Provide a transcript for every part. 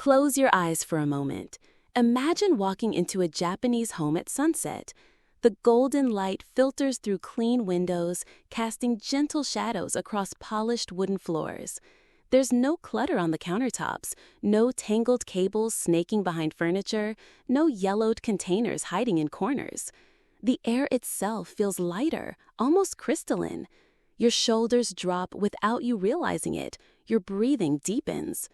Close your eyes for a moment. Imagine walking into a Japanese home at sunset. The golden light filters through clean windows, casting gentle shadows across polished wooden floors. There's no clutter on the countertops, no tangled cables snaking behind furniture, no yellowed containers hiding in corners. The air itself feels lighter, almost crystalline. Your shoulders drop without you realizing it. Your breathing deepens.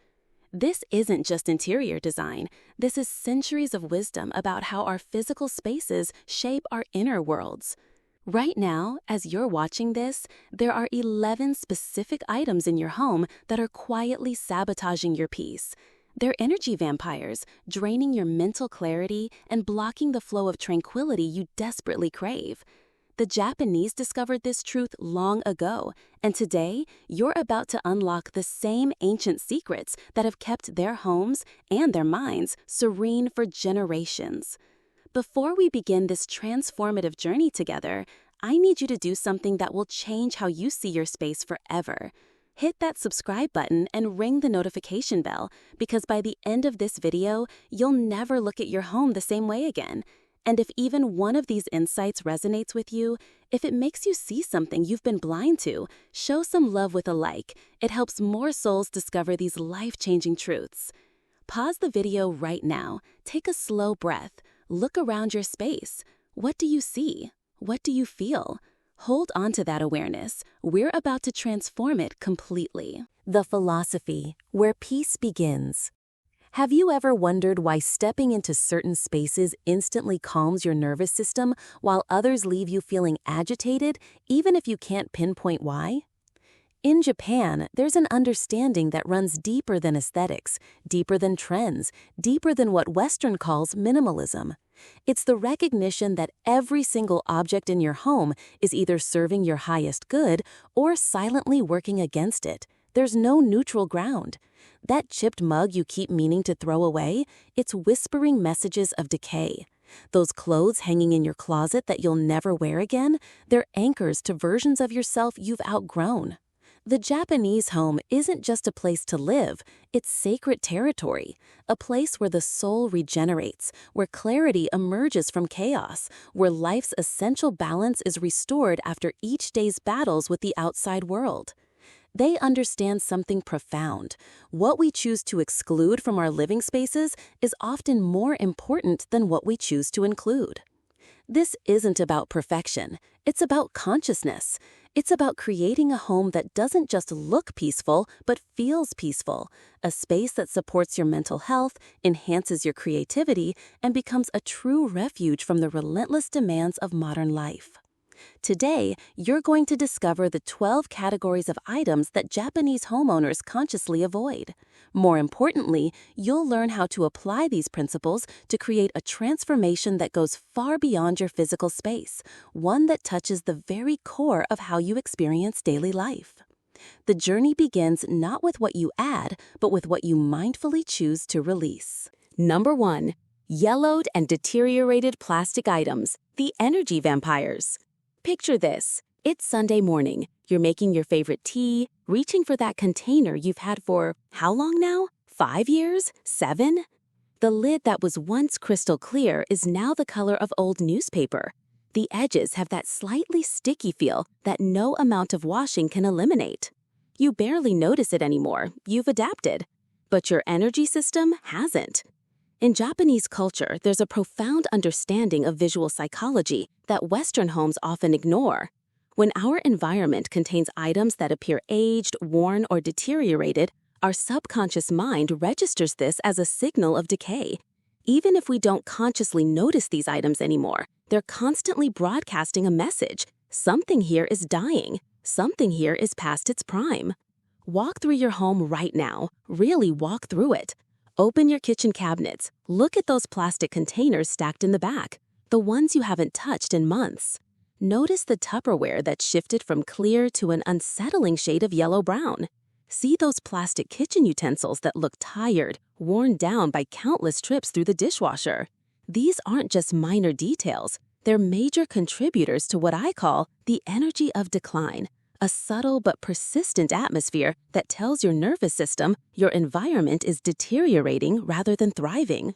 This isn't just interior design. This is centuries of wisdom about how our physical spaces shape our inner worlds. Right now, as you're watching this, there are 11 specific items in your home that are quietly sabotaging your peace. They're energy vampires, draining your mental clarity and blocking the flow of tranquility you desperately crave. The Japanese discovered this truth long ago, and today you're about to unlock the same ancient secrets that have kept their homes and their minds serene for generations. Before we begin this transformative journey together, I need you to do something that will change how you see your space forever. Hit that subscribe button and ring the notification bell, because by the end of this video, you'll never look at your home the same way again. And if even one of these insights resonates with you, if it makes you see something you've been blind to, show some love with a like. It helps more souls discover these life-changing truths. Pause the video right now. Take a slow breath. Look around your space. What do you see? What do you feel? Hold on to that awareness. We're about to transform it completely. The philosophy, where peace begins. Have you ever wondered why stepping into certain spaces instantly calms your nervous system while others leave you feeling agitated, even if you can't pinpoint why? In Japan, there's an understanding that runs deeper than aesthetics, deeper than trends, deeper than what Western calls minimalism. It's the recognition that every single object in your home is either serving your highest good or silently working against it. There's no neutral ground. That chipped mug you keep meaning to throw away, it's whispering messages of decay. Those clothes hanging in your closet that you'll never wear again, they're anchors to versions of yourself you've outgrown. The Japanese home isn't just a place to live, it's sacred territory, a place where the soul regenerates, where clarity emerges from chaos, where life's essential balance is restored after each day's battles with the outside world. They understand something profound. What we choose to exclude from our living spaces is often more important than what we choose to include. This isn't about perfection. It's about consciousness. It's about creating a home that doesn't just look peaceful, but feels peaceful, a space that supports your mental health, enhances your creativity, and becomes a true refuge from the relentless demands of modern life. Today, you're going to discover the 12 categories of items that Japanese homeowners consciously avoid. More importantly, you'll learn how to apply these principles to create a transformation that goes far beyond your physical space, one that touches the very core of how you experience daily life. The journey begins not with what you add, but with what you mindfully choose to release. Number 1. Yellowed and deteriorated plastic items, the energy vampires. Picture this. It's Sunday morning. You're making your favorite tea, reaching for that container you've had for how long now? 5 years? 7? The lid that was once crystal clear is now the color of old newspaper. The edges have that slightly sticky feel that no amount of washing can eliminate. You barely notice it anymore. You've adapted. But your energy system hasn't. In Japanese culture, there's a profound understanding of visual psychology that Western homes often ignore. When our environment contains items that appear aged, worn, or deteriorated, our subconscious mind registers this as a signal of decay. Even if we don't consciously notice these items anymore, they're constantly broadcasting a message. Something here is dying. Something here is past its prime. Walk through your home right now. Really walk through it. Open your kitchen cabinets. Look at those plastic containers stacked in the back, the ones you haven't touched in months. Notice the Tupperware that shifted from clear to an unsettling shade of yellow-brown. See those plastic kitchen utensils that look tired, worn down by countless trips through the dishwasher. These aren't just minor details. They're major contributors to what I call the energy of decline, a subtle but persistent atmosphere that tells your nervous system your environment is deteriorating rather than thriving.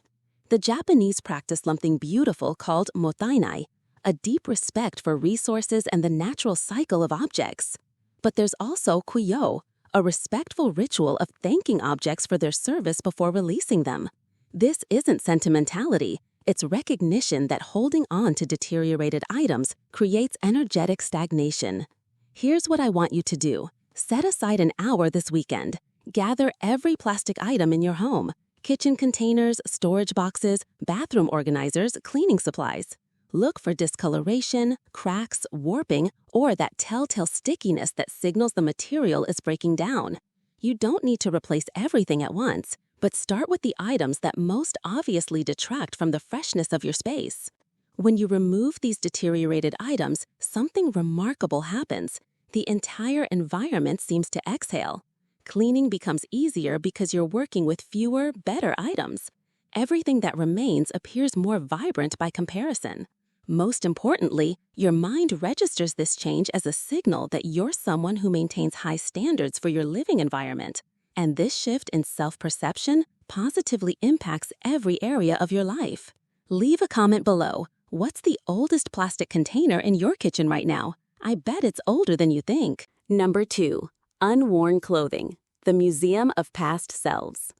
The Japanese practice something beautiful called mottainai, a deep respect for resources and the natural cycle of objects. But there's also kuyo, a respectful ritual of thanking objects for their service before releasing them. This isn't sentimentality, it's recognition that holding on to deteriorated items creates energetic stagnation. Here's what I want you to do. Set aside an hour this weekend. Gather every plastic item in your home: kitchen containers, storage boxes, bathroom organizers, cleaning supplies. Look for discoloration, cracks, warping, or that telltale stickiness that signals the material is breaking down. You don't need to replace everything at once, but start with the items that most obviously detract from the freshness of your space. When you remove these deteriorated items, something remarkable happens. The entire environment seems to exhale. Cleaning becomes easier because you're working with fewer, better items. Everything that remains appears more vibrant by comparison. Most importantly, your mind registers this change as a signal that you're someone who maintains high standards for your living environment. And this shift in self-perception positively impacts every area of your life. Leave a comment below. What's the oldest plastic container in your kitchen right now? I bet it's older than you think. Number 2. Unworn clothing, the museum of past selves.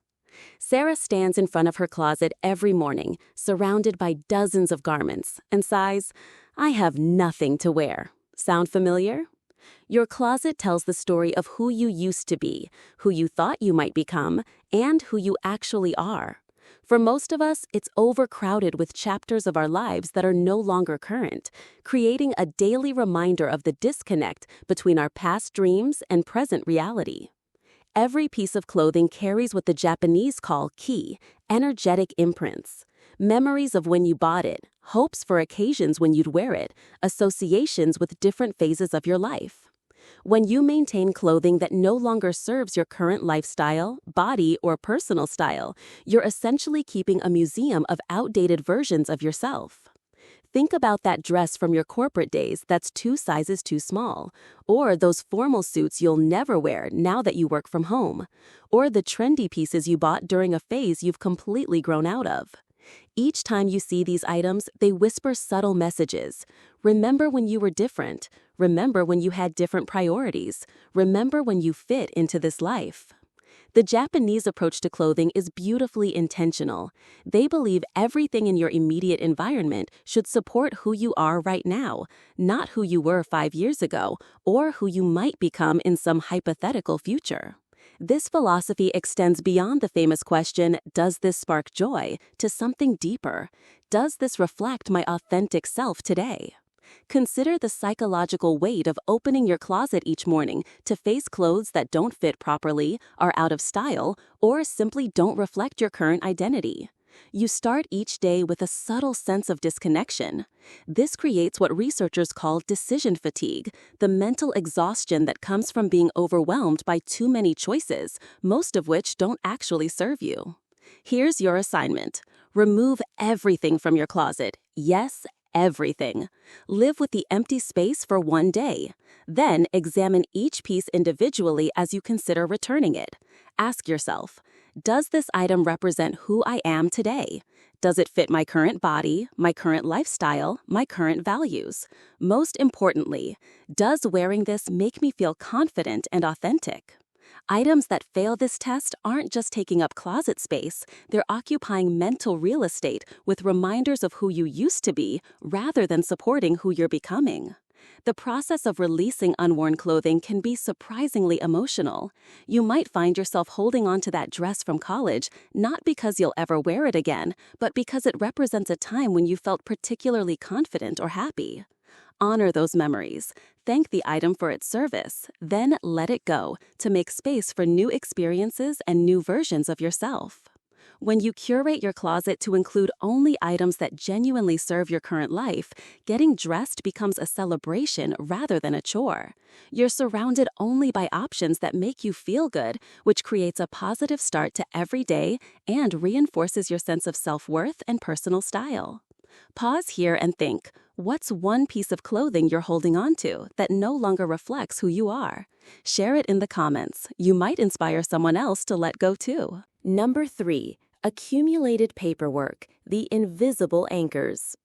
Sarah stands in front of her closet every morning, surrounded by dozens of garments, and sighs, "I have nothing to wear." Sound familiar? Your closet tells the story of who you used to be, who you thought you might become, and who you actually are. For most of us, it's overcrowded with chapters of our lives that are no longer current, creating a daily reminder of the disconnect between our past dreams and present reality. Every piece of clothing carries what the Japanese call ki, energetic imprints. Memories of when you bought it, hopes for occasions when you'd wear it, associations with different phases of your life. When you maintain clothing that no longer serves your current lifestyle, body, or personal style, you're essentially keeping a museum of outdated versions of yourself. Think about that dress from your corporate days that's 2 sizes too small, or those formal suits you'll never wear now that you work from home, or the trendy pieces you bought during a phase you've completely grown out of. Each time you see these items, they whisper subtle messages. Remember when you were different. Remember when you had different priorities. Remember when you fit into this life. The Japanese approach to clothing is beautifully intentional. They believe everything in your immediate environment should support who you are right now, not who you were 5 years ago, or who you might become in some hypothetical future. This philosophy extends beyond the famous question, "Does this spark joy?" to something deeper. Does this reflect my authentic self today? Consider the psychological weight of opening your closet each morning to face clothes that don't fit properly, are out of style, or simply don't reflect your current identity. You start each day with a subtle sense of disconnection. This creates what researchers call decision fatigue, the mental exhaustion that comes from being overwhelmed by too many choices, most of which don't actually serve you. Here's your assignment. Remove everything from your closet. Yes, everything. Live with the empty space for 1 day. Then examine each piece individually as you consider returning it. Ask yourself, does this item represent who I am today? Does it fit my current body, my current lifestyle, my current values? Most importantly, does wearing this make me feel confident and authentic? Items that fail this test aren't just taking up closet space, they're occupying mental real estate with reminders of who you used to be rather than supporting who you're becoming. The process of releasing unworn clothing can be surprisingly emotional. You might find yourself holding on to that dress from college, not because you'll ever wear it again, but because it represents a time when you felt particularly confident or happy. Honor those memories. Thank the item for its service, then let it go to make space for new experiences and new versions of yourself. When you curate your closet to include only items that genuinely serve your current life, getting dressed becomes a celebration rather than a chore. You're surrounded only by options that make you feel good, which creates a positive start to every day and reinforces your sense of self-worth and personal style. Pause here and think, What's one piece of clothing you're holding on to that no longer reflects who you are? Share it in the comments. You might inspire someone else to let go too. Number 3. Accumulated paperwork, the invisible anchors.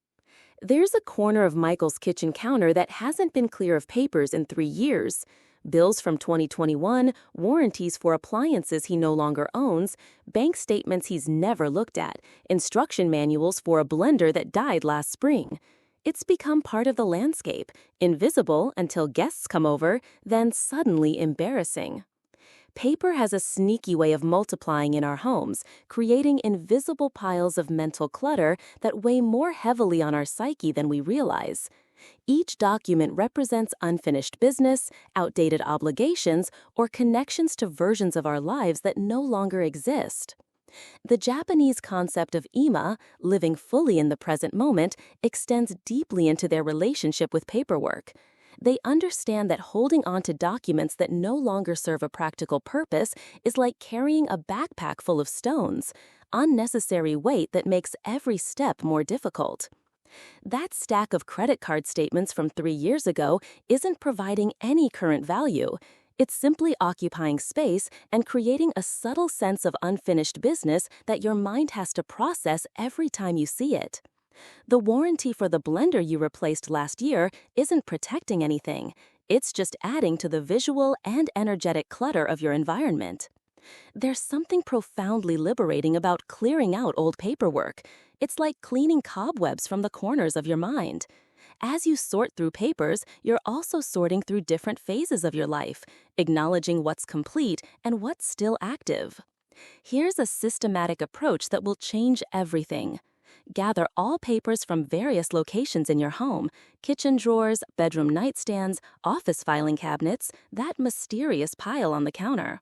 There's a corner of Michael's kitchen counter that hasn't been clear of papers in 3 years. Bills from 2021, warranties for appliances he no longer owns, bank statements he's never looked at, instruction manuals for a blender that died last spring. It's become part of the landscape, invisible until guests come over, then suddenly embarrassing. Paper has a sneaky way of multiplying in our homes, creating invisible piles of mental clutter that weigh more heavily on our psyche than we realize. Each document represents unfinished business, outdated obligations, or connections to versions of our lives that no longer exist. The Japanese concept of ima, living fully in the present moment, extends deeply into their relationship with paperwork. They understand that holding on to documents that no longer serve a practical purpose is like carrying a backpack full of stones, unnecessary weight that makes every step more difficult. That stack of credit card statements from 3 years ago isn't providing any current value. It's simply occupying space and creating a subtle sense of unfinished business that your mind has to process every time you see it. The warranty for the blender you replaced last year isn't protecting anything. It's just adding to the visual and energetic clutter of your environment. There's something profoundly liberating about clearing out old paperwork. It's like cleaning cobwebs from the corners of your mind. As you sort through papers, you're also sorting through different phases of your life, acknowledging what's complete and what's still active. Here's a systematic approach that will change everything. Gather all papers from various locations in your home: kitchen drawers, bedroom nightstands, office filing cabinets, that mysterious pile on the counter.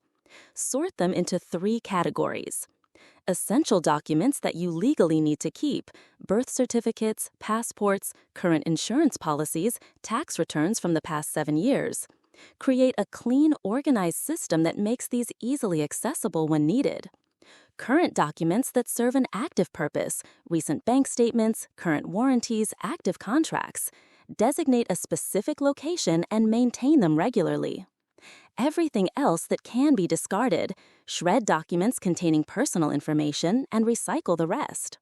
Sort them into 3 categories. Essential documents that you legally need to keep: birth certificates, passports, current insurance policies, tax returns from the past 7 years. Create a clean, organized system that makes these easily accessible when needed. Current documents that serve an active purpose: recent bank statements, current warranties, active contracts. Designate a specific location and maintain them regularly. Everything else that can be discarded. Shred documents containing personal information and recycle the rest.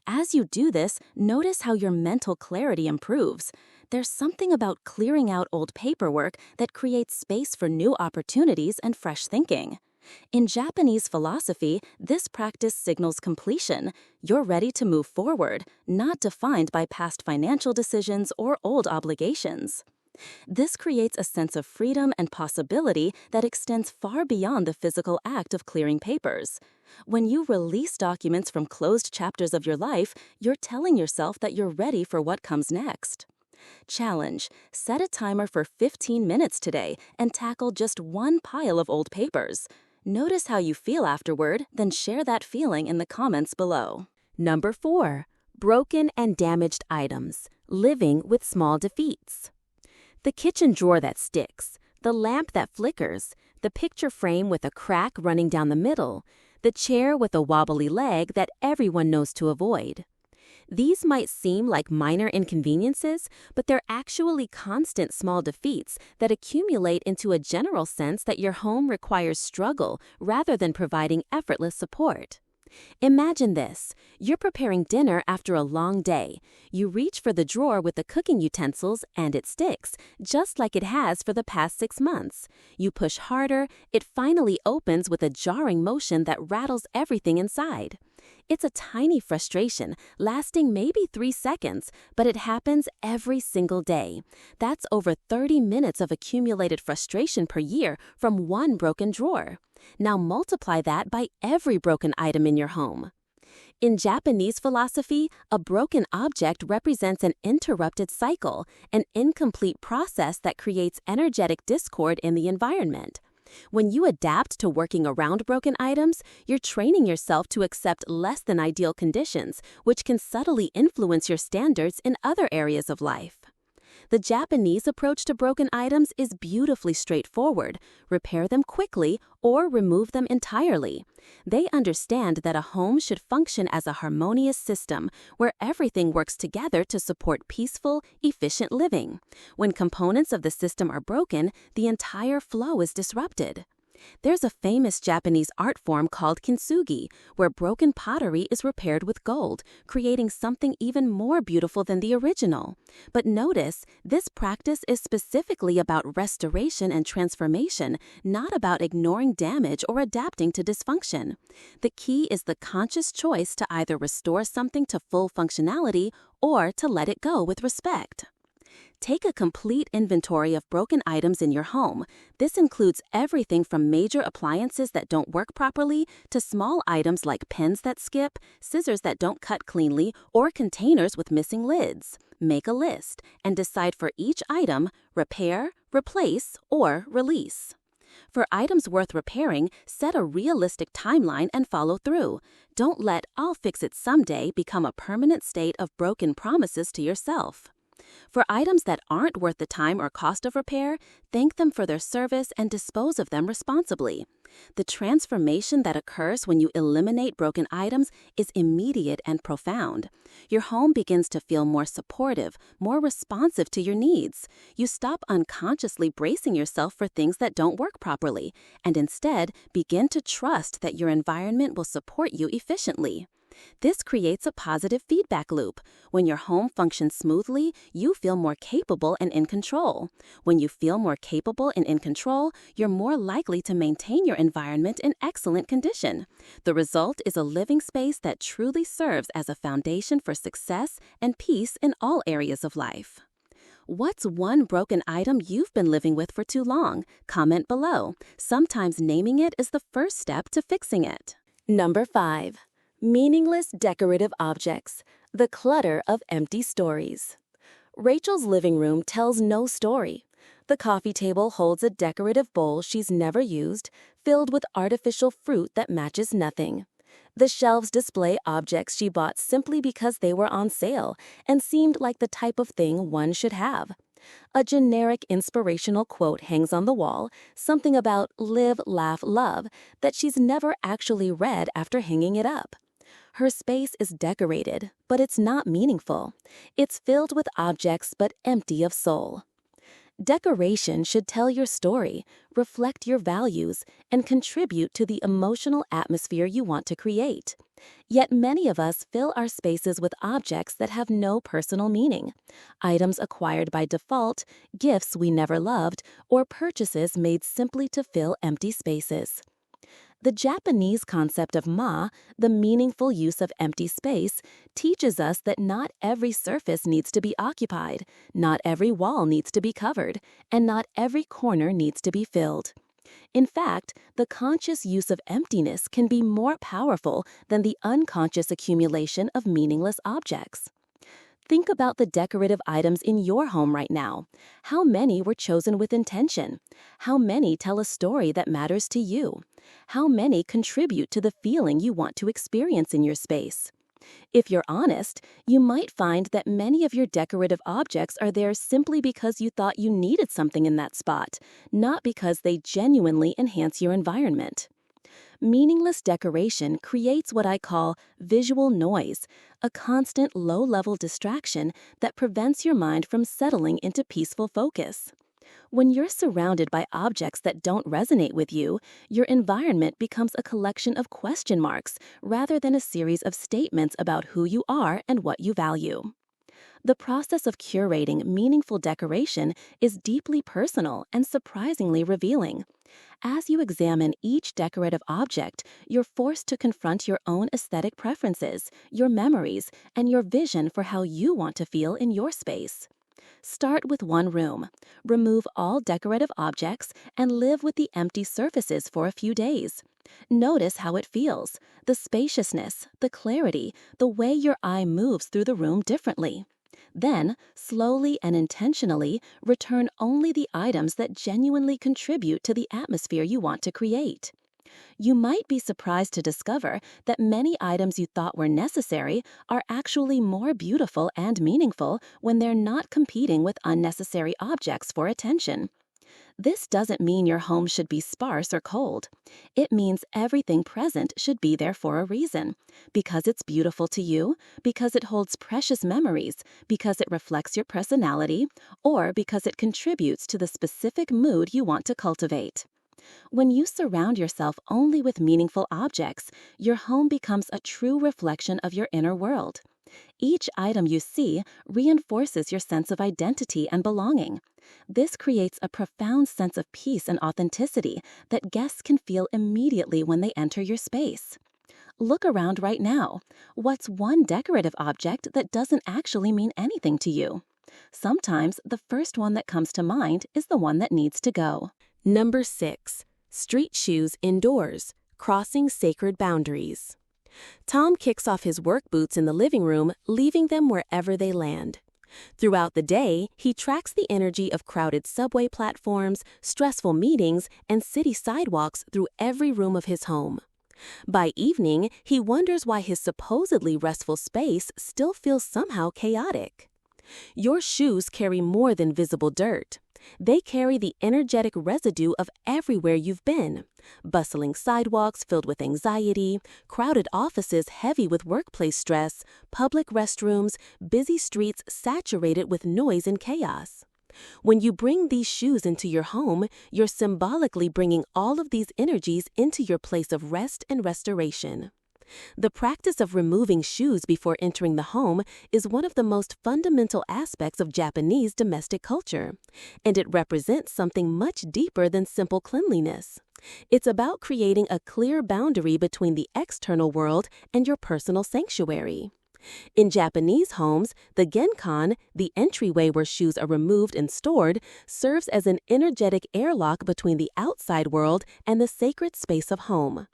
As you do this, notice how your mental clarity improves. There's something about clearing out old paperwork that creates space for new opportunities and fresh thinking. In Japanese philosophy, this practice signals completion. You're ready to move forward, not defined by past financial decisions or old obligations. This creates a sense of freedom and possibility that extends far beyond the physical act of clearing papers. When you release documents from closed chapters of your life, you're telling yourself that you're ready for what comes next. Challenge: set a timer for 15 minutes today and tackle just one pile of old papers. Notice how you feel afterward, then share that feeling in the comments below. Number 4. Broken and damaged items, living with small defeats. The kitchen drawer that sticks, the lamp that flickers, the picture frame with a crack running down the middle, the chair with a wobbly leg that everyone knows to avoid. These might seem like minor inconveniences, but they're actually constant small defeats that accumulate into a general sense that your home requires struggle rather than providing effortless support. Imagine this. You're preparing dinner after a long day. You reach for the drawer with the cooking utensils and it sticks, just like it has for the past 6 months. You push harder, it finally opens with a jarring motion that rattles everything inside. It's a tiny frustration, lasting maybe 3 seconds, but it happens every single day. That's over 30 minutes of accumulated frustration per year from one broken drawer. Now multiply that by every broken item in your home. In Japanese philosophy, a broken object represents an interrupted cycle, an incomplete process that creates energetic discord in the environment. When you adapt to working around broken items, you're training yourself to accept less than ideal conditions, which can subtly influence your standards in other areas of life. The Japanese approach to broken items is beautifully straightforward: repair them quickly or remove them entirely. They understand that a home should function as a harmonious system where everything works together to support peaceful, efficient living. When components of the system are broken, the entire flow is disrupted. There's a famous Japanese art form called kintsugi, where broken pottery is repaired with gold, creating something even more beautiful than the original. But notice, this practice is specifically about restoration and transformation, not about ignoring damage or adapting to dysfunction. The key is the conscious choice to either restore something to full functionality or to let it go with respect. Take a complete inventory of broken items in your home. This includes everything from major appliances that don't work properly to small items like pens that skip, scissors that don't cut cleanly, or containers with missing lids. Make a list and decide for each item: repair, replace, or release. For items worth repairing, set a realistic timeline and follow through. Don't let "I'll fix it someday" become a permanent state of broken promises to yourself. For items that aren't worth the time or cost of repair, thank them for their service and dispose of them responsibly. The transformation that occurs when you eliminate broken items is immediate and profound. Your home begins to feel more supportive, more responsive to your needs. You stop unconsciously bracing yourself for things that don't work properly, and instead begin to trust that your environment will support you efficiently. This creates a positive feedback loop. When your home functions smoothly, you feel more capable and in control. When you feel more capable and in control, you're more likely to maintain your environment in excellent condition. The result is a living space that truly serves as a foundation for success and peace in all areas of life. What's one broken item you've been living with for too long? Comment below. Sometimes naming it is the first step to fixing it. Number 5. Meaningless decorative objects, the clutter of empty stories. Rachel's living room tells no story. The coffee table holds a decorative bowl she's never used, filled with artificial fruit that matches nothing. The shelves display objects she bought simply because they were on sale and seemed like the type of thing one should have. A generic inspirational quote hangs on the wall, something about "live, laugh, love," that she's never actually read after hanging it up. Her space is decorated, but it's not meaningful. It's filled with objects but empty of soul. Decoration should tell your story, reflect your values, and contribute to the emotional atmosphere you want to create. Yet many of us fill our spaces with objects that have no personal meaning. Items acquired by default, gifts we never loved, or purchases made simply to fill empty spaces. The Japanese concept of the meaningful use of empty space, teaches us that not every surface needs to be occupied, not every wall needs to be covered, and not every corner needs to be filled. In fact, the conscious use of emptiness can be more powerful than the unconscious accumulation of meaningless objects. Think about the decorative items in your home right now. How many were chosen with intention? How many tell a story that matters to you? How many contribute to the feeling you want to experience in your space? If you're honest, you might find that many of your decorative objects are there simply because you thought you needed something in that spot, not because they genuinely enhance your environment. Meaningless decoration creates what I call visual noise, a constant low-level distraction that prevents your mind from settling into peaceful focus. When you're surrounded by objects that don't resonate with you, your environment becomes a collection of question marks rather than a series of statements about who you are and what you value. The process of curating meaningful decoration is deeply personal and surprisingly revealing. As you examine each decorative object, you're forced to confront your own aesthetic preferences, your memories, and your vision for how you want to feel in your space. Start with one room. Remove all decorative objects and live with the empty surfaces for a few days. Notice how it feels, the spaciousness, the clarity, the way your eye moves through the room differently. Then, slowly and intentionally, return only the items that genuinely contribute to the atmosphere you want to create. You might be surprised to discover that many items you thought were necessary are actually more beautiful and meaningful when they're not competing with unnecessary objects for attention. This doesn't mean your home should be sparse or cold. It means everything present should be there for a reason. Because it's beautiful to you, because it holds precious memories, because it reflects your personality, or because it contributes to the specific mood you want to cultivate. When you surround yourself only with meaningful objects, your home becomes a true reflection of your inner world. Each item you see reinforces your sense of identity and belonging. This creates a profound sense of peace and authenticity that guests can feel immediately when they enter your space. Look around right now. What's one decorative object that doesn't actually mean anything to you? Sometimes the first one that comes to mind is the one that needs to go. Number 6. Street shoes indoors, crossing sacred boundaries. Tom kicks off his work boots in the living room, leaving them wherever they land. Throughout the day, he tracks the energy of crowded subway platforms, stressful meetings, and city sidewalks through every room of his home. By evening, he wonders why his supposedly restful space still feels somehow chaotic. Your shoes carry more than visible dirt. They carry the energetic residue of everywhere you've been. Bustling sidewalks filled with anxiety, crowded offices heavy with workplace stress, public restrooms, busy streets saturated with noise and chaos. When you bring these shoes into your home, you're symbolically bringing all of these energies into your place of rest and restoration. The practice of removing shoes before entering the home is one of the most fundamental aspects of Japanese domestic culture, and it represents something much deeper than simple cleanliness. It's about creating a clear boundary between the external world and your personal sanctuary. In Japanese homes, the genkan, the entryway where shoes are removed and stored, serves as an energetic airlock between the outside world and the sacred space of home.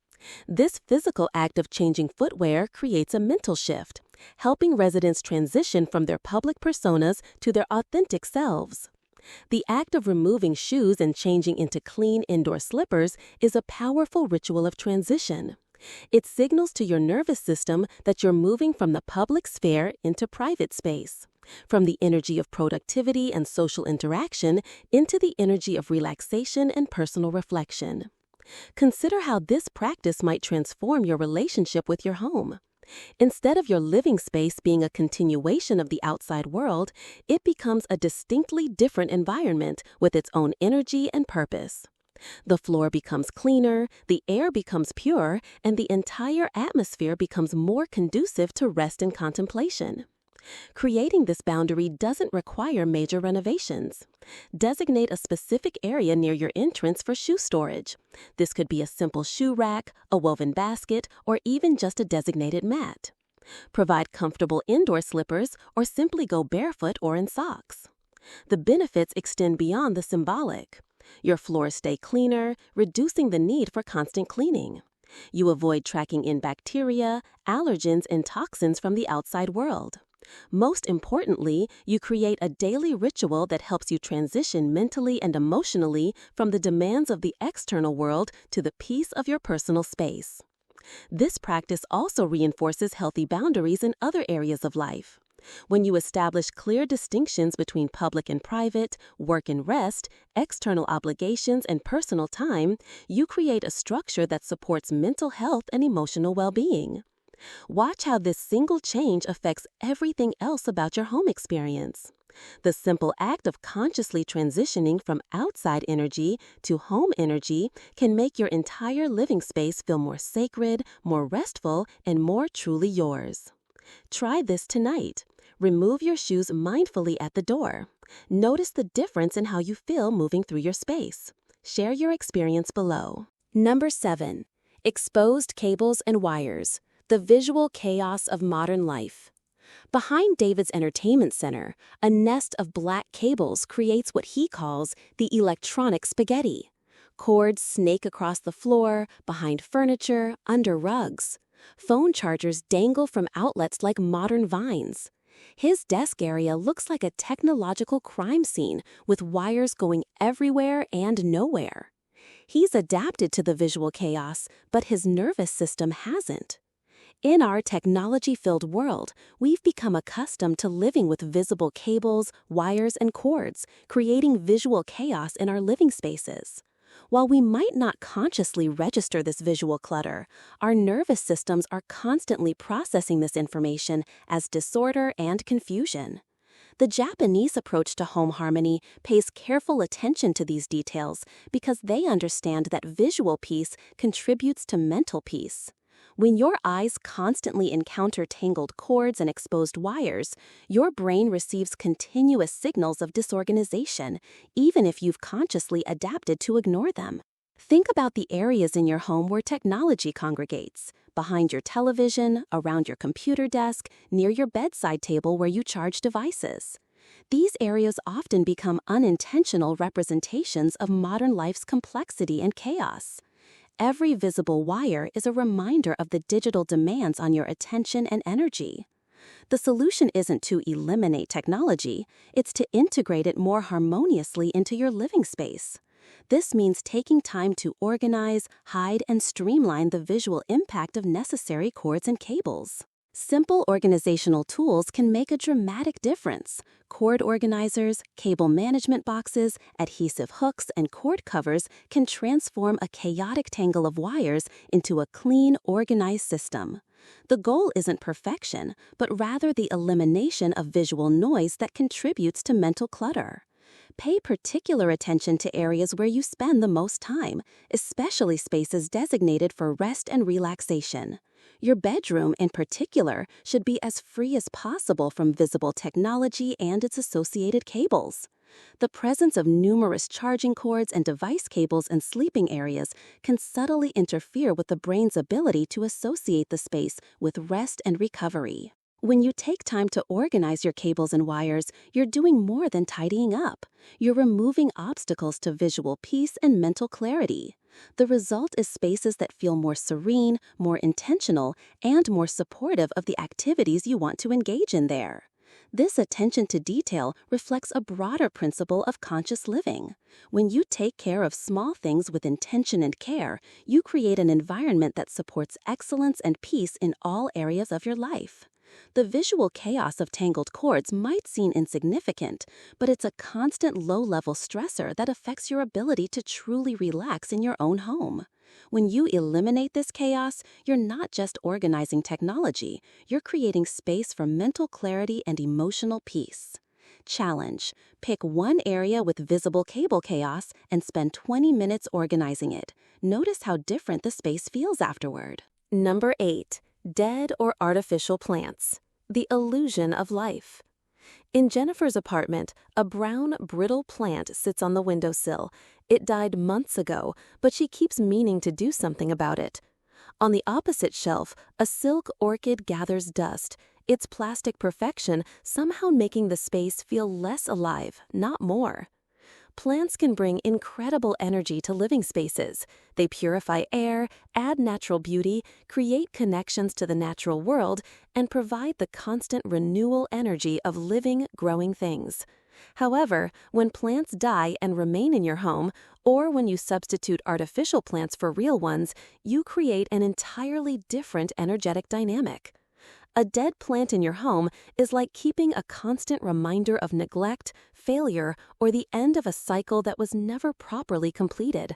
This physical act of changing footwear creates a mental shift, helping residents transition from their public personas to their authentic selves. The act of removing shoes and changing into clean indoor slippers is a powerful ritual of transition. It signals to your nervous system that you're moving from the public sphere into private space, from the energy of productivity and social interaction into the energy of relaxation and personal reflection. Consider how this practice might transform your relationship with your home. Instead of your living space being a continuation of the outside world, it becomes a distinctly different environment with its own energy and purpose. The floor becomes cleaner, the air becomes pure, and the entire atmosphere becomes more conducive to rest and contemplation. Creating this boundary doesn't require major renovations. Designate a specific area near your entrance for shoe storage. This could be a simple shoe rack, a woven basket, or even just a designated mat. Provide comfortable indoor slippers or simply go barefoot or in socks. The benefits extend beyond the symbolic. Your floors stay cleaner, reducing the need for constant cleaning. You avoid tracking in bacteria, allergens, and toxins from the outside world. Most importantly, you create a daily ritual that helps you transition mentally and emotionally from the demands of the external world to the peace of your personal space. This practice also reinforces healthy boundaries in other areas of life. When you establish clear distinctions between public and private, work and rest, external obligations and personal time, you create a structure that supports mental health and emotional well-being. Watch how this single change affects everything else about your home experience. The simple act of consciously transitioning from outside energy to home energy can make your entire living space feel more sacred, more restful, and more truly yours. Try this tonight. Remove your shoes mindfully at the door. Notice the difference in how you feel moving through your space. Share your experience below. Number 7. Exposed cables and wires. The visual chaos of modern life. Behind David's entertainment center, a nest of black cables creates what he calls the electronic spaghetti. Cords snake across the floor, behind furniture, under rugs. Phone chargers dangle from outlets like modern vines. His desk area looks like a technological crime scene with wires going everywhere and nowhere. He's adapted to the visual chaos, but his nervous system hasn't. In our technology-filled world, we've become accustomed to living with visible cables, wires, and cords, creating visual chaos in our living spaces. While we might not consciously register this visual clutter, our nervous systems are constantly processing this information as disorder and confusion. The Japanese approach to home harmony pays careful attention to these details because they understand that visual peace contributes to mental peace. When your eyes constantly encounter tangled cords and exposed wires, your brain receives continuous signals of disorganization, even if you've consciously adapted to ignore them. Think about the areas in your home where technology congregates: behind your television, around your computer desk, near your bedside table where you charge devices. These areas often become unintentional representations of modern life's complexity and chaos. Every visible wire is a reminder of the digital demands on your attention and energy. The solution isn't to eliminate technology, it's to integrate it more harmoniously into your living space. This means taking time to organize, hide, and streamline the visual impact of necessary cords and cables. Simple organizational tools can make a dramatic difference. Cord organizers, cable management boxes, adhesive hooks, and cord covers can transform a chaotic tangle of wires into a clean, organized system. The goal isn't perfection, but rather the elimination of visual noise that contributes to mental clutter. Pay particular attention to areas where you spend the most time, especially spaces designated for rest and relaxation. Your bedroom, in particular, should be as free as possible from visible technology and its associated cables. The presence of numerous charging cords and device cables in sleeping areas can subtly interfere with the brain's ability to associate the space with rest and recovery. When you take time to organize your cables and wires, you're doing more than tidying up. You're removing obstacles to visual peace and mental clarity. The result is spaces that feel more serene, more intentional, and more supportive of the activities you want to engage in there. This attention to detail reflects a broader principle of conscious living. When you take care of small things with intention and care, you create an environment that supports excellence and peace in all areas of your life. The visual chaos of tangled cords might seem insignificant, but it's a constant low-level stressor that affects your ability to truly relax in your own home. When you eliminate this chaos, you're not just organizing technology, you're creating space for mental clarity and emotional peace. Challenge: pick one area with visible cable chaos and spend 20 minutes organizing it. Notice how different the space feels afterward. Number 8. Dead or artificial plants. The illusion of life. In Jennifer's apartment, a brown, brittle plant sits on the windowsill. It died months ago, but she keeps meaning to do something about it. On the opposite shelf, a silk orchid gathers dust, its plastic perfection somehow making the space feel less alive, not more. Plants can bring incredible energy to living spaces. They purify air, add natural beauty, create connections to the natural world, and provide the constant renewal energy of living, growing things. However, when plants die and remain in your home, or when you substitute artificial plants for real ones, you create an entirely different energetic dynamic. A dead plant in your home is like keeping a constant reminder of neglect, failure, or the end of a cycle that was never properly completed.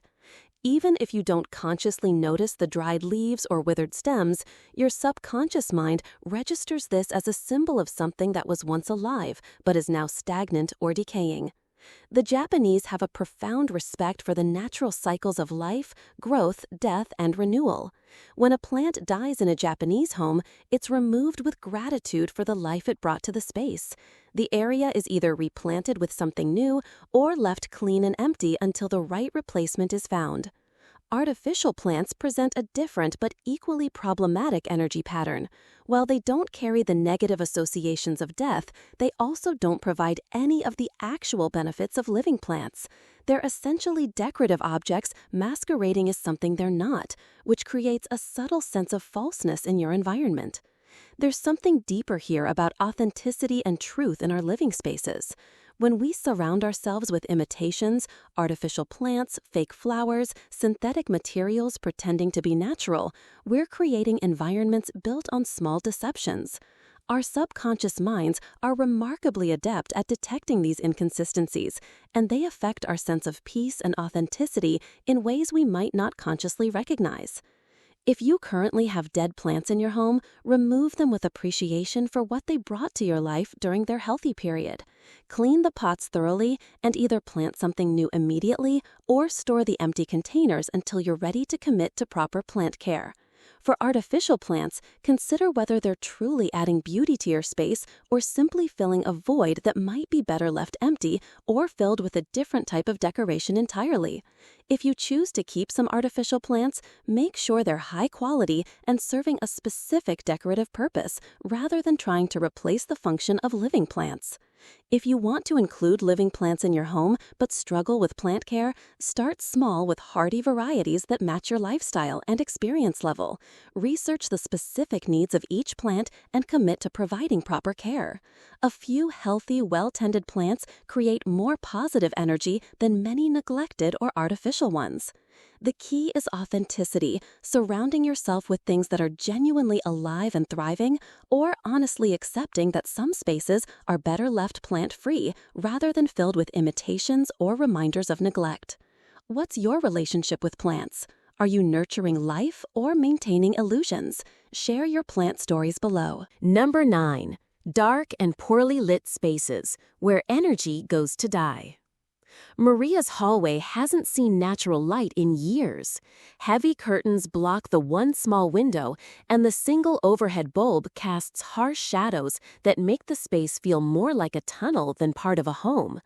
Even if you don't consciously notice the dried leaves or withered stems, your subconscious mind registers this as a symbol of something that was once alive but is now stagnant or decaying. The Japanese have a profound respect for the natural cycles of life, growth, death, and renewal. When a plant dies in a Japanese home, it's removed with gratitude for the life it brought to the space. The area is either replanted with something new or left clean and empty until the right replacement is found. Artificial plants present a different but equally problematic energy pattern. While they don't carry the negative associations of death, they also don't provide any of the actual benefits of living plants. They're essentially decorative objects masquerading as something they're not, which creates a subtle sense of falseness in your environment. There's something deeper here about authenticity and truth in our living spaces. When we surround ourselves with imitations, artificial plants, fake flowers, synthetic materials pretending to be natural, we're creating environments built on small deceptions. Our subconscious minds are remarkably adept at detecting these inconsistencies, and they affect our sense of peace and authenticity in ways we might not consciously recognize. If you currently have dead plants in your home, remove them with appreciation for what they brought to your life during their healthy period. Clean the pots thoroughly and either plant something new immediately or store the empty containers until you're ready to commit to proper plant care. For artificial plants, consider whether they're truly adding beauty to your space or simply filling a void that might be better left empty or filled with a different type of decoration entirely. If you choose to keep some artificial plants, make sure they're high quality and serving a specific decorative purpose rather than trying to replace the function of living plants. If you want to include living plants in your home but struggle with plant care, start small with hardy varieties that match your lifestyle and experience level. Research the specific needs of each plant and commit to providing proper care. A few healthy, well-tended plants create more positive energy than many neglected or artificial ones. The key is authenticity, surrounding yourself with things that are genuinely alive and thriving, or honestly accepting that some spaces are better left plant-free rather than filled with imitations or reminders of neglect. What's your relationship with plants? Are you nurturing life or maintaining illusions? Share your plant stories below. Number 9. Dark and poorly lit spaces, where energy goes to die. Maria's hallway hasn't seen natural light in years. Heavy curtains block the one small window, and the single overhead bulb casts harsh shadows that make the space feel more like a tunnel than part of a home.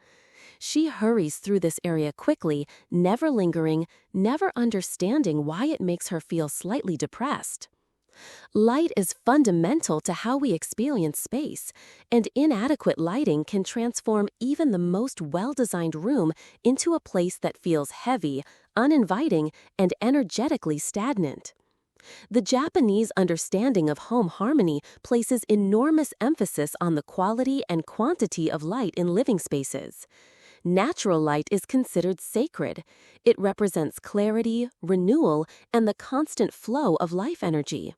She hurries through this area quickly, never lingering, never understanding why it makes her feel slightly depressed. Light is fundamental to how we experience space, and inadequate lighting can transform even the most well-designed room into a place that feels heavy, uninviting, and energetically stagnant. The Japanese understanding of home harmony places enormous emphasis on the quality and quantity of light in living spaces. Natural light is considered sacred. It represents clarity, renewal, and the constant flow of life energy.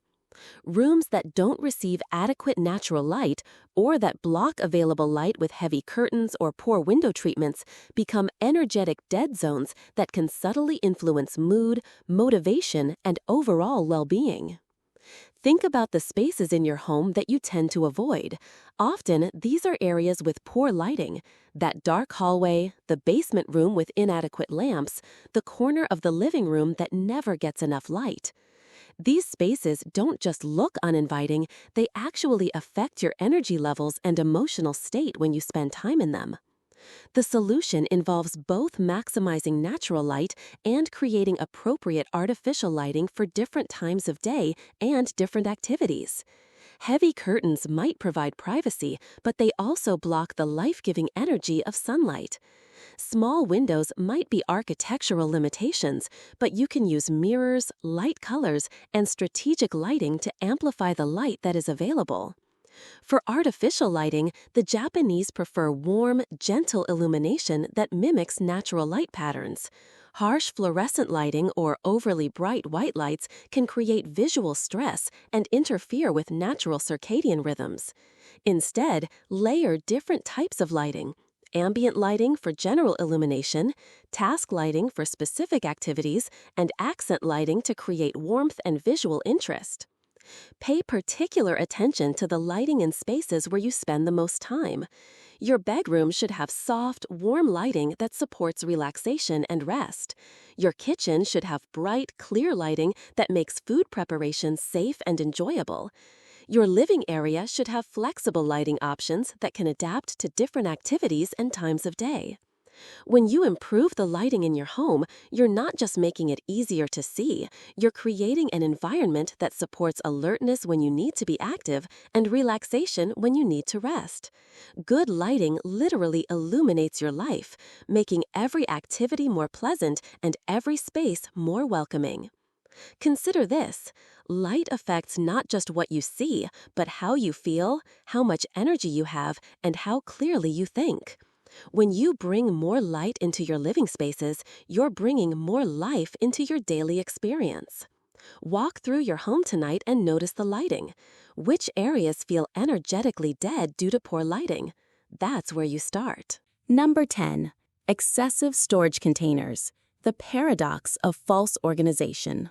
Rooms that don't receive adequate natural light or that block available light with heavy curtains or poor window treatments become energetic dead zones that can subtly influence mood, motivation, and overall well-being. Think about the spaces in your home that you tend to avoid. Often, these are areas with poor lighting, that dark hallway, the basement room with inadequate lamps, the corner of the living room that never gets enough light. These spaces don't just look uninviting, they actually affect your energy levels and emotional state when you spend time in them. The solution involves both maximizing natural light and creating appropriate artificial lighting for different times of day and different activities. Heavy curtains might provide privacy, but they also block the life-giving energy of sunlight. Small windows might be architectural limitations, but you can use mirrors, light colors, and strategic lighting to amplify the light that is available. For artificial lighting, the Japanese prefer warm, gentle illumination that mimics natural light patterns. Harsh fluorescent lighting or overly bright white lights can create visual stress and interfere with natural circadian rhythms. Instead, layer different types of lighting: ambient lighting for general illumination, task lighting for specific activities, and accent lighting to create warmth and visual interest. Pay particular attention to the lighting in spaces where you spend the most time. Your bedroom should have soft, warm lighting that supports relaxation and rest. Your kitchen should have bright, clear lighting that makes food preparation safe and enjoyable. Your living area should have flexible lighting options that can adapt to different activities and times of day. When you improve the lighting in your home, you're not just making it easier to see, you're creating an environment that supports alertness when you need to be active and relaxation when you need to rest. Good lighting literally illuminates your life, making every activity more pleasant and every space more welcoming. Consider this: light affects not just what you see, but how you feel, how much energy you have, and how clearly you think. When you bring more light into your living spaces, you're bringing more life into your daily experience. Walk through your home tonight and notice the lighting. Which areas feel energetically dead due to poor lighting? That's where you start. Number 10. Excessive storage containers. The paradox of false organization.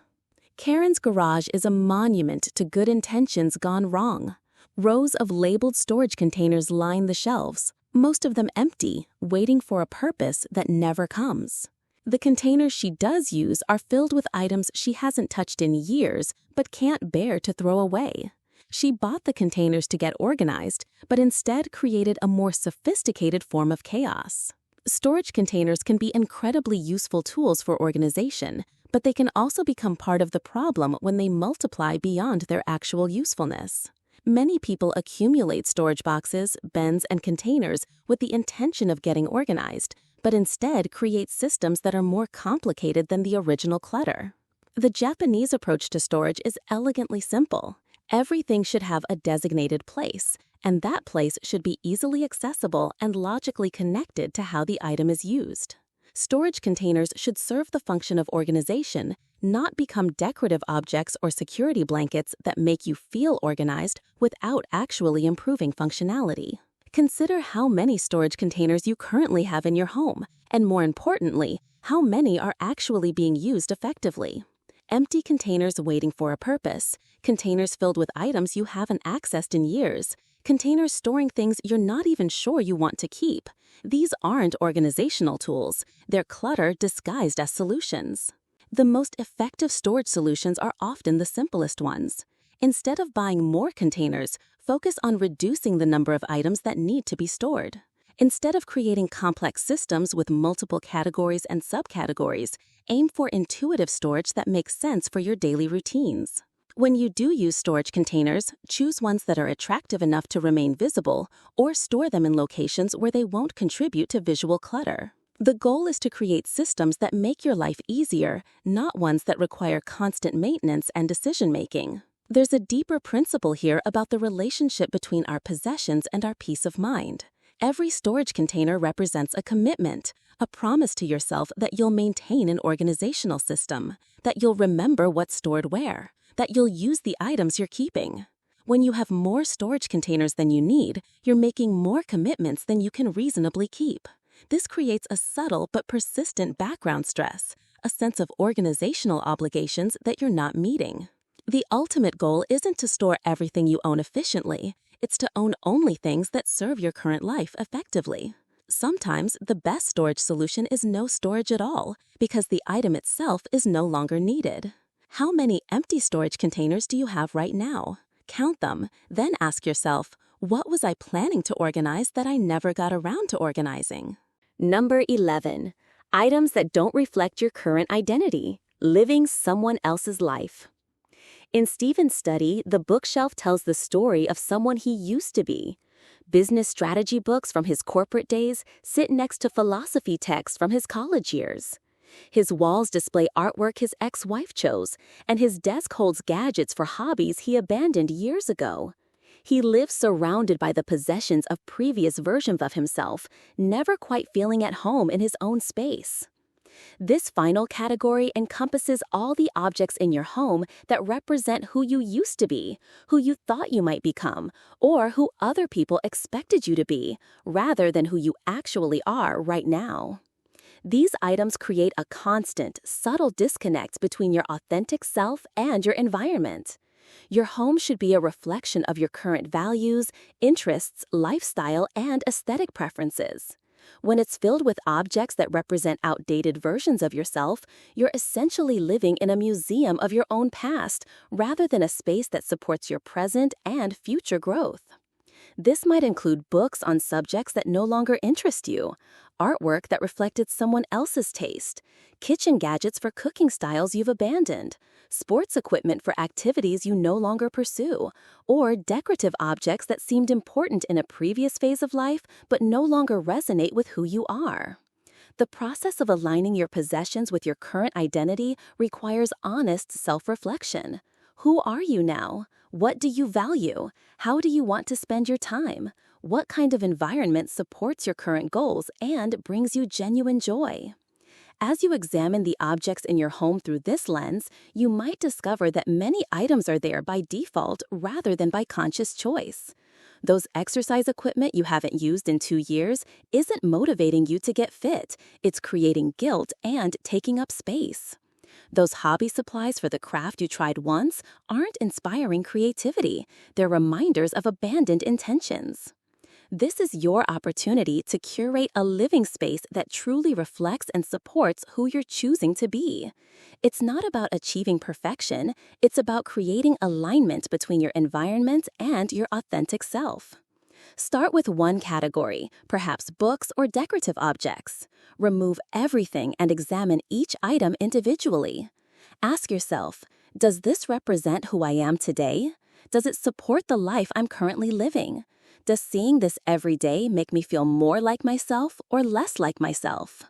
Karen's garage is a monument to good intentions gone wrong. Rows of labeled storage containers line the shelves, most of them empty, waiting for a purpose that never comes. The containers she does use are filled with items she hasn't touched in years but can't bear to throw away. She bought the containers to get organized, but instead created a more sophisticated form of chaos. Storage containers can be incredibly useful tools for organization, but they can also become part of the problem when they multiply beyond their actual usefulness. Many people accumulate storage boxes, bins, and containers with the intention of getting organized, but instead create systems that are more complicated than the original clutter. The Japanese approach to storage is elegantly simple. Everything should have a designated place, and that place should be easily accessible and logically connected to how the item is used. Storage containers should serve the function of organization, not become decorative objects or security blankets that make you feel organized without actually improving functionality. Consider how many storage containers you currently have in your home, and more importantly, how many are actually being used effectively. Empty containers waiting for a purpose, containers filled with items you haven't accessed in years, containers storing things you're not even sure you want to keep. These aren't organizational tools, they're clutter disguised as solutions. The most effective storage solutions are often the simplest ones. Instead of buying more containers, focus on reducing the number of items that need to be stored. Instead of creating complex systems with multiple categories and subcategories, aim for intuitive storage that makes sense for your daily routines. When you do use storage containers, choose ones that are attractive enough to remain visible, or store them in locations where they won't contribute to visual clutter. The goal is to create systems that make your life easier, not ones that require constant maintenance and decision-making. There's a deeper principle here about the relationship between our possessions and our peace of mind. Every storage container represents a commitment, a promise to yourself that you'll maintain an organizational system, that you'll remember what's stored where, that you'll use the items you're keeping. When you have more storage containers than you need, you're making more commitments than you can reasonably keep. This creates a subtle but persistent background stress, a sense of organizational obligations that you're not meeting. The ultimate goal isn't to store everything you own efficiently, it's to own only things that serve your current life effectively. Sometimes the best storage solution is no storage at all, because the item itself is no longer needed. How many empty storage containers do you have right now? Count them, then ask yourself, what was I planning to organize that I never got around to organizing? Number 11. Items that don't reflect your current identity. Living someone else's life. In Stephen's study, the bookshelf tells the story of someone he used to be. Business strategy books from his corporate days sit next to philosophy texts from his college years. His walls display artwork his ex-wife chose, and his desk holds gadgets for hobbies he abandoned years ago. He lives surrounded by the possessions of previous versions of himself, never quite feeling at home in his own space. This final category encompasses all the objects in your home that represent who you used to be, who you thought you might become, or who other people expected you to be, rather than who you actually are right now. These items create a constant, subtle disconnect between your authentic self and your environment. Your home should be a reflection of your current values, interests, lifestyle, and aesthetic preferences. When it's filled with objects that represent outdated versions of yourself, you're essentially living in a museum of your own past, rather than a space that supports your present and future growth. This might include books on subjects that no longer interest you, artwork that reflected someone else's taste, kitchen gadgets for cooking styles you've abandoned, sports equipment for activities you no longer pursue, or decorative objects that seemed important in a previous phase of life but no longer resonate with who you are. The process of aligning your possessions with your current identity requires honest self-reflection. Who are you now? What do you value? How do you want to spend your time? What kind of environment supports your current goals and brings you genuine joy? As you examine the objects in your home through this lens, you might discover that many items are there by default rather than by conscious choice. Those exercise equipment you haven't used in 2 years isn't motivating you to get fit, it's creating guilt and taking up space. Those hobby supplies for the craft you tried once aren't inspiring creativity, they're reminders of abandoned intentions. This is your opportunity to curate a living space that truly reflects and supports who you're choosing to be. It's not about achieving perfection, it's about creating alignment between your environment and your authentic self. Start with one category, perhaps books or decorative objects. Remove everything and examine each item individually. Ask yourself, does this represent who I am today? Does it support the life I'm currently living? Does seeing this every day make me feel more like myself or less like myself?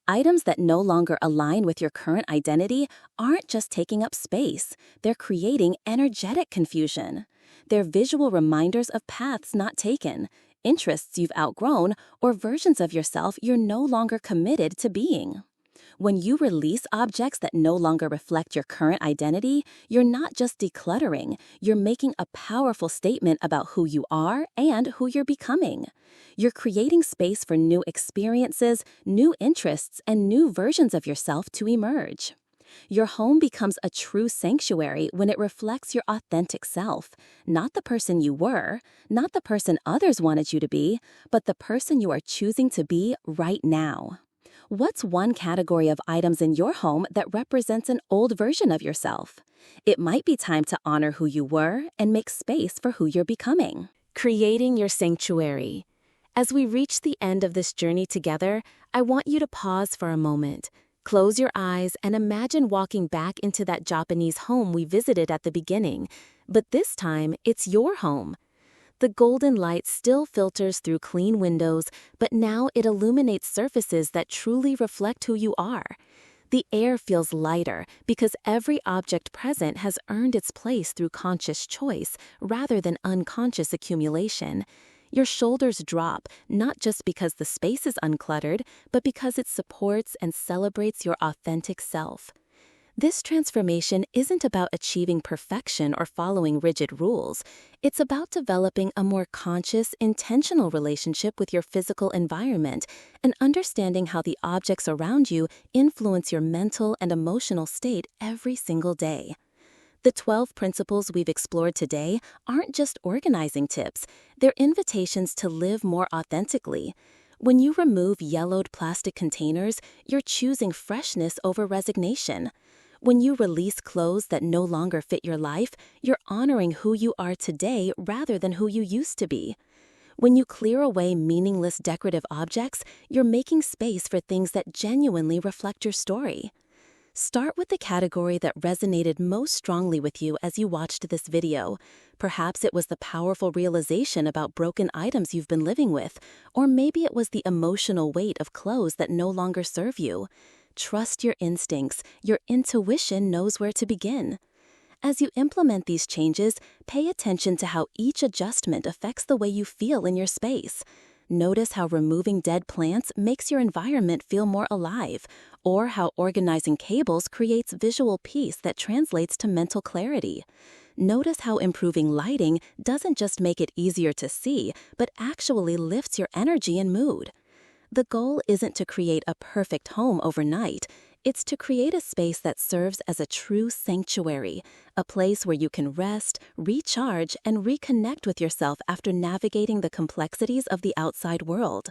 Items that no longer align with your current identity aren't just taking up space, they're creating energetic confusion. They're visual reminders of paths not taken, interests you've outgrown, or versions of yourself you're no longer committed to being. When you release objects that no longer reflect your current identity, you're not just decluttering, you're making a powerful statement about who you are and who you're becoming. You're creating space for new experiences, new interests, and new versions of yourself to emerge. Your home becomes a true sanctuary when it reflects your authentic self, not the person you were, not the person others wanted you to be, but the person you are choosing to be right now. What's one category of items in your home that represents an old version of yourself? It might be time to honor who you were and make space for who you're becoming. Creating your sanctuary. As we reach the end of this journey together, I want you to pause for a moment. Close your eyes and imagine walking back into that Japanese home we visited at the beginning, but this time it's your home. The golden light still filters through clean windows, but now it illuminates surfaces that truly reflect who you are. The air feels lighter because every object present has earned its place through conscious choice rather than unconscious accumulation. Your shoulders drop, not just because the space is uncluttered, but because it supports and celebrates your authentic self. This transformation isn't about achieving perfection or following rigid rules. It's about developing a more conscious, intentional relationship with your physical environment and understanding how the objects around you influence your mental and emotional state every single day. The 12 principles we've explored today aren't just organizing tips, they're invitations to live more authentically. When you remove yellowed plastic containers, you're choosing freshness over resignation. When you release clothes that no longer fit your life, you're honoring who you are today rather than who you used to be. When you clear away meaningless decorative objects, you're making space for things that genuinely reflect your story. Start with the category that resonated most strongly with you as you watched this video. Perhaps it was the powerful realization about broken items you've been living with, or maybe it was the emotional weight of clothes that no longer serve you. Trust your instincts. Your intuition knows where to begin. As you implement these changes, pay attention to how each adjustment affects the way you feel in your space. Notice how removing dead plants makes your environment feel more alive, or how organizing cables creates visual peace that translates to mental clarity. Notice how improving lighting doesn't just make it easier to see, but actually lifts your energy and mood. The goal isn't to create a perfect home overnight. It's to create a space that serves as a true sanctuary, a place where you can rest, recharge, and reconnect with yourself after navigating the complexities of the outside world.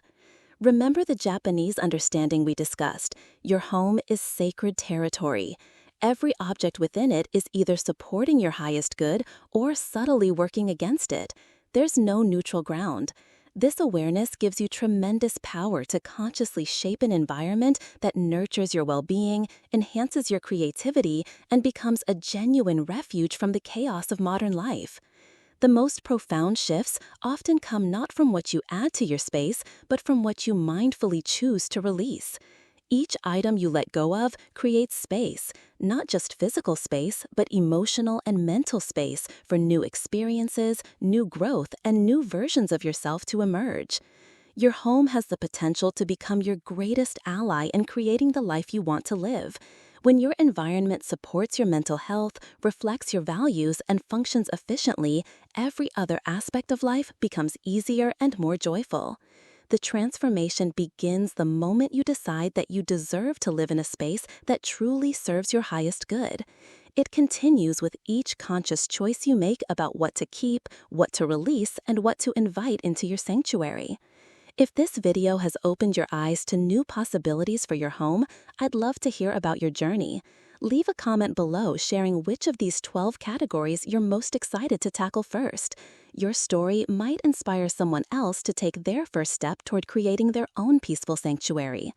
Remember the Japanese understanding we discussed. Your home is sacred territory. Every object within it is either supporting your highest good or subtly working against it. There's no neutral ground. This awareness gives you tremendous power to consciously shape an environment that nurtures your well-being, enhances your creativity, and becomes a genuine refuge from the chaos of modern life. The most profound shifts often come not from what you add to your space, but from what you mindfully choose to release. Each item you let go of creates space, not just physical space, but emotional and mental space for new experiences, new growth, and new versions of yourself to emerge. Your home has the potential to become your greatest ally in creating the life you want to live. When your environment supports your mental health, reflects your values, and functions efficiently, every other aspect of life becomes easier and more joyful. The transformation begins the moment you decide that you deserve to live in a space that truly serves your highest good. It continues with each conscious choice you make about what to keep, what to release, and what to invite into your sanctuary. If this video has opened your eyes to new possibilities for your home, I'd love to hear about your journey. Leave a comment below sharing which of these 12 categories you're most excited to tackle first. Your story might inspire someone else to take their first step toward creating their own peaceful sanctuary.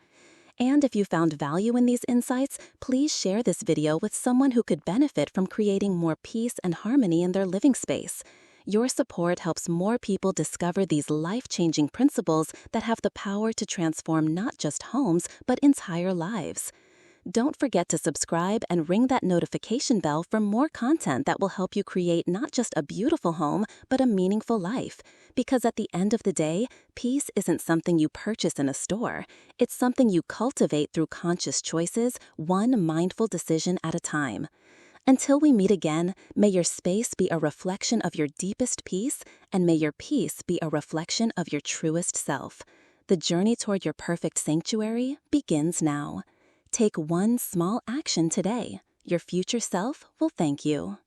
And if you found value in these insights, please share this video with someone who could benefit from creating more peace and harmony in their living space. Your support helps more people discover these life-changing principles that have the power to transform not just homes, but entire lives. Don't forget to subscribe and ring that notification bell for more content that will help you create not just a beautiful home, but a meaningful life. Because at the end of the day, peace isn't something you purchase in a store. It's something you cultivate through conscious choices, one mindful decision at a time. Until we meet again, may your space be a reflection of your deepest peace, and may your peace be a reflection of your truest self. The journey toward your perfect sanctuary begins now. Take one small action today. Your future self will thank you.